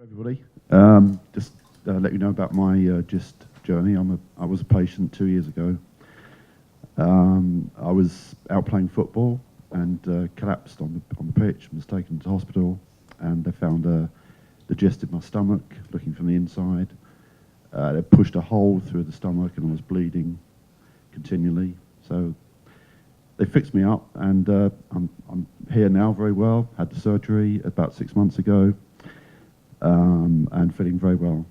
Everybody, just let you know about my GIST journey. I was a patient 2 years ago. I was out playing football and collapsed on the pitch and was taken to hospital, and they found the GIST in my stomach, looking from the inside. They pushed a hole through the stomach and I was bleeding continually. So they fixed me up, and I'm here now very well. Had the surgery about 6 months ago. And feeling very well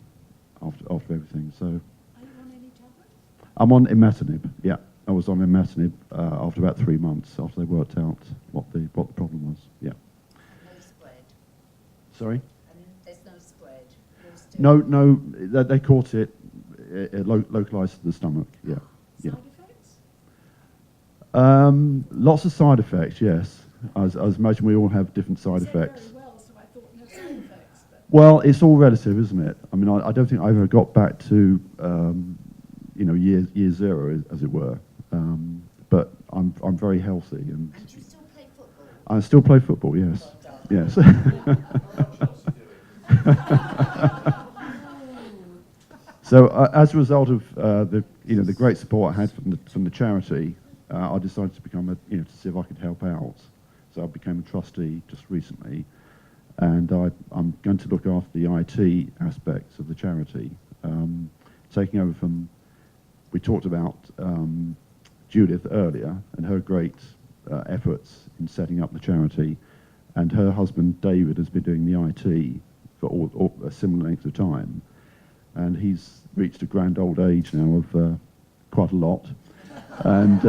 after everything. So, Are you on any tablets? I'm on imatinib. Yeah, I was on imatinib after about 3 months after they worked out what the problem was. Yeah. No spread. Sorry. And there's no spread. No. They caught it localized to the stomach. Yeah. Yeah. Side effects? Lots of side effects. Yes. I imagine we all have different side You said effects. very well, so I thought no side effects. But Well, it's all relative, isn't it? I mean, I don't think I ever got back to, year zero, as it were. But I'm very healthy, and you still play football? I still play football. Yes, yes. So as a result of the great support I had from the charity, I decided to become to see if I could help out. So I became a trustee just recently. And I'm going to look after the IT aspects of the charity, taking over from, we talked about Judith earlier and her great efforts in setting up the charity, and her husband David has been doing the IT for a similar length of time, and he's reached a grand old age now of quite a lot, and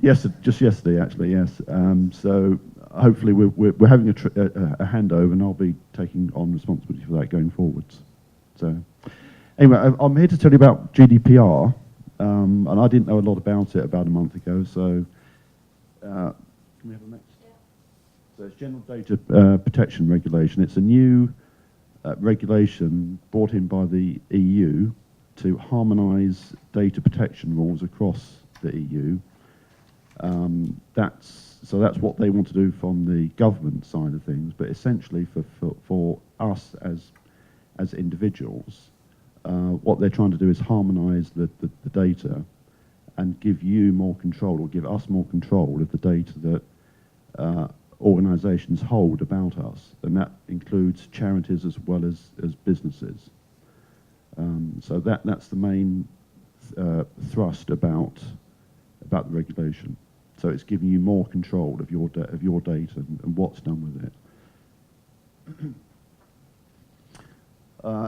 yes, just yesterday actually, yes. So hopefully we're having a handover, and I'll be taking on responsibility for that going forwards. So anyway, I'm here to tell you about GDPR, and I didn't know a lot about it about a month ago. So can we have the next? Yeah. So it's General Data Protection Regulation. It's a new regulation brought in by the EU to harmonise data protection rules across the EU. That's what they want to do from the government side of things, but essentially for us as individuals, what they're trying to do is harmonise the data and give you more control, or give us more control of the data that organisations hold about us, and that includes charities as well as businesses. So that's the main thrust about the regulation. So it's giving you more control of your data and what's done with it.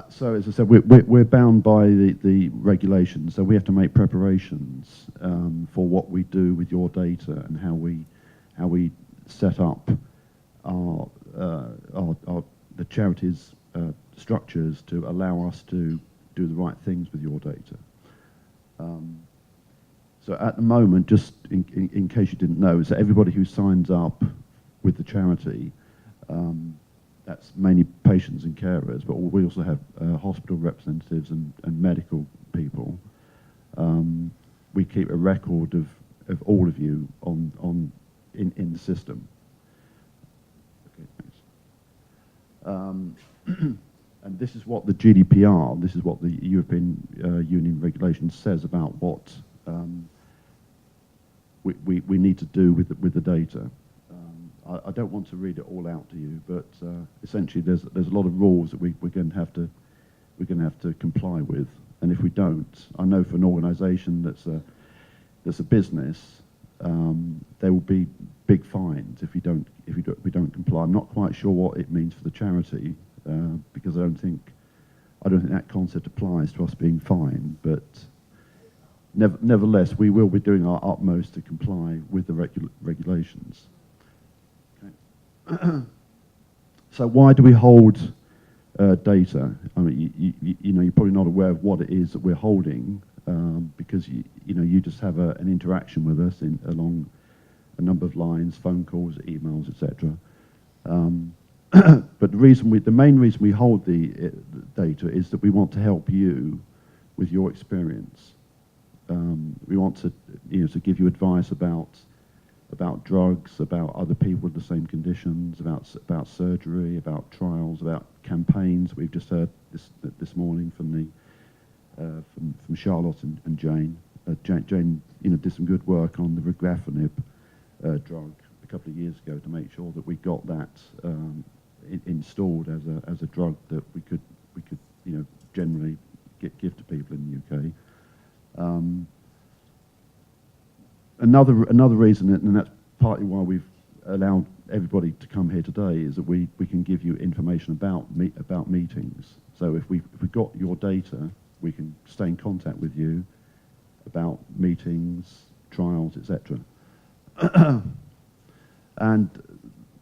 So as I said, we're bound by the regulations. So we have to make preparations for what we do with your data and how we set up the charities' structures to allow us to do the right things with your data. So at the moment, just in case you didn't know, is that everybody who signs up with the charity, that's mainly patients and carers, but we also have hospital representatives and medical people. We keep a record of all of you in the system. Okay, thanks. And this is what the GDPR, this is what the European Union regulation says about what we need to do with the data. I don't want to read it all out to you, but essentially there's a lot of rules that we're going to have to comply with, and if we don't, I know for an organisation that's a business, there will be big fines if we don't comply. I'm not quite sure what it means for the charity, because I don't think that concept applies to us being fined, but nevertheless, we will be doing our utmost to comply with the regulations. Okay. So why do we hold data? I mean, you're probably not aware of what it is that we're holding, because you just have an interaction with us along a number of lines, phone calls, emails, etc. But the main reason we hold the data is that we want to help you with your experience. We want to give you advice about about drugs, about other people with the same conditions, about surgery, about trials, about campaigns. We've just heard this morning from from Charlotte and Jane. Jane, did some good work on the regorafenib drug a couple of years ago to make sure that we got that installed as a drug that we could generally give to people in the UK. Another reason, and that's partly why we've allowed everybody to come here today, is that we can give you information about meetings. So if we got your data, we can stay in contact with you about meetings, trials, etc. And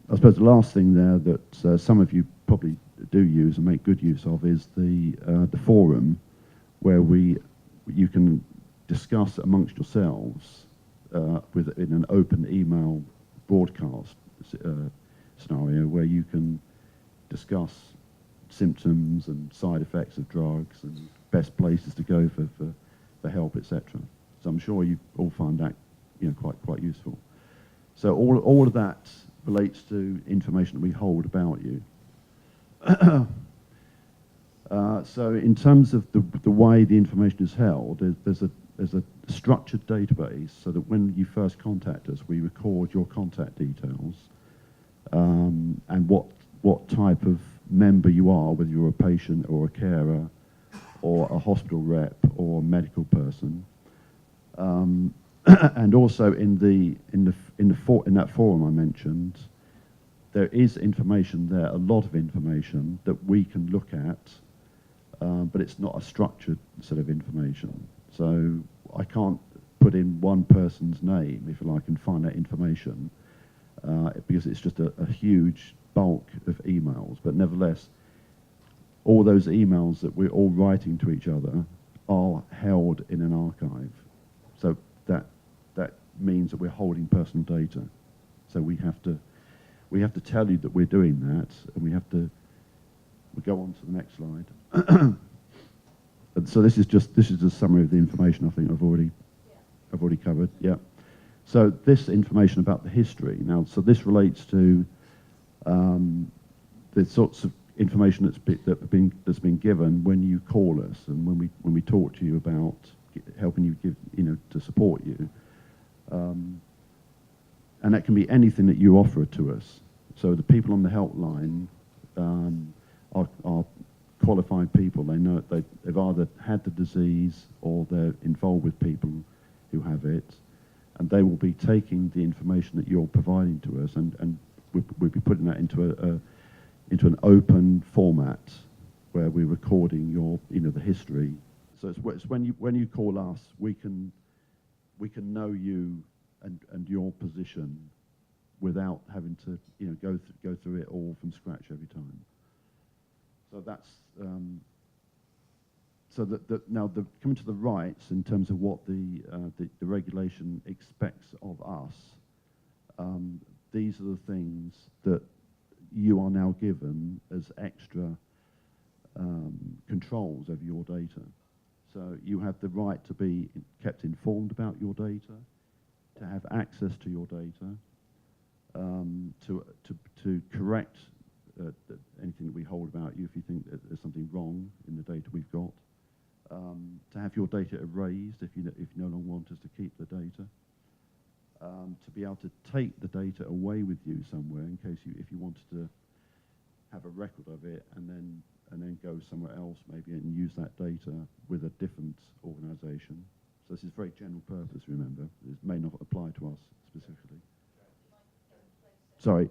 I suppose the last thing there that some of you probably do use and make good use of is the forum, where you can discuss amongst yourselves in an open email broadcast scenario, where you can discuss symptoms and side effects of drugs and best places to go for help, etc. So I'm sure you all find that quite useful. So all of that relates to information that we hold about you. So in terms of the way the information is held, there's a structured database, so that when you first contact us, we record your contact details and what type of member you are, whether you're a patient or a carer or a hospital rep or a medical person. And also in that forum I mentioned, there is information there, a lot of information that we can look at, but it's not a structured set of information. So I can't put in one person's name, if you like, and find that information, because it's just a huge bulk of emails. But nevertheless, all those emails that we're all writing to each other are held in an archive. So that means that we're holding personal data. So we have to tell you that we're doing that, and we go on to the next slide. And so this is a summary of the information I think I've already covered. Yeah. So this information about the history now. So this relates to the sorts of information that's been given when you call us and when we talk to you about helping you to support you. And that can be anything that you offer to us. So the people on the helpline are qualified people. They know they've either had the disease or they're involved with people who have it, and they will be taking the information that you're providing to us, and we'll be putting that into an open format where we're recording your the history. So it's when you call us, we can know you and your position without having to go through it all from scratch every time. So that's so that now coming to the rights in terms of what the regulation expects of us. These are the things that you are now given as extra controls over your data. So you have the right to be kept informed about your data, to have access to your data, to correct anything that we hold about you if you think that there's something wrong in the data we've got, to have your data erased if you no longer want us to keep the data, to be able to take the data away with you somewhere in case if you wanted to have a record of it and then go somewhere else maybe and use that data with a different organisation. So this is very general purpose, remember. This may not apply to us specifically. Sorry.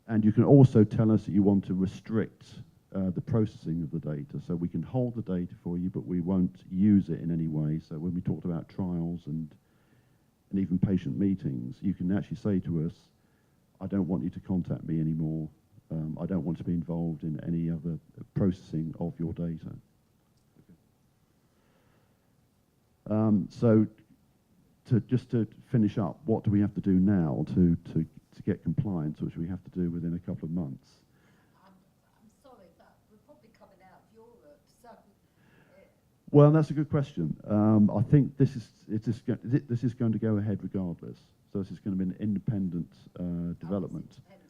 And you can also tell us that you want to restrict the processing of the data. So we can hold the data for you, but we won't use it in any way. So when we talked about trials and even patient meetings, you can actually say to us, I don't want you to contact me anymore. I don't want to be involved in any other processing of your data. So just to finish up, what do we have to do now to get compliance, which we have to do within a couple of months? I'm sorry, but we're probably coming out of Europe, so Well, that's a good question. I think this is going to go ahead regardless. So this is going to be an independent development. Independent.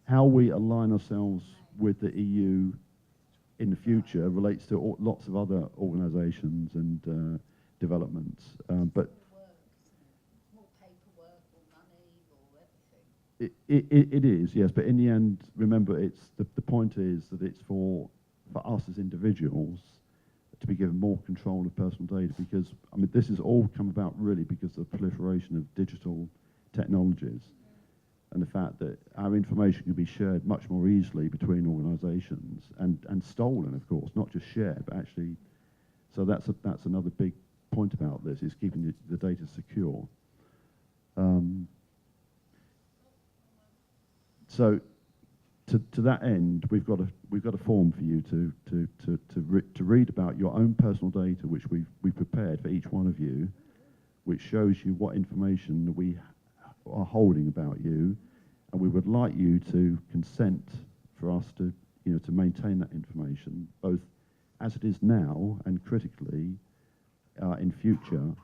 How we align ourselves with the EU in the future relates to lots of other organisations and developments. But More work, isn't it? More paperwork, more money, more everything. it is, yes. But in the end, remember, it's the point is that it's for us as individuals to be given more control of personal data, because I mean this has all come about really because of the proliferation of digital technologies and the fact that our information can be shared much more easily between organisations and stolen, of course, not just shared, but actually. So that's another big point about this, is keeping the data secure. So to that end, we've got a form for you to read about your own personal data, which we've prepared for each one of you, which shows you what information that we are holding about you, and we would like you to consent for us to maintain that information, both as it is now and critically in future,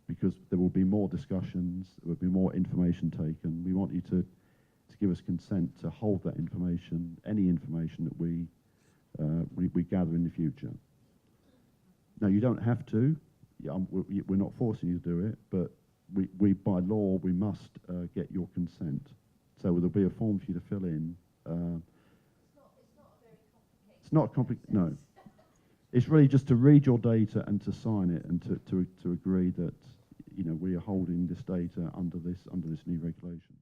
because there will be more discussions, there will be more information taken. We want you to give us consent to hold that information, any information that we gather in the future. Now, you don't have to. We're not forcing you to do it, but we by law, we must get your consent. So there'll be a form for you to fill in. It's not a very complicated. It's not complicated. No, it's really just to read your data and to sign it and to agree that we are holding this data under this new regulation.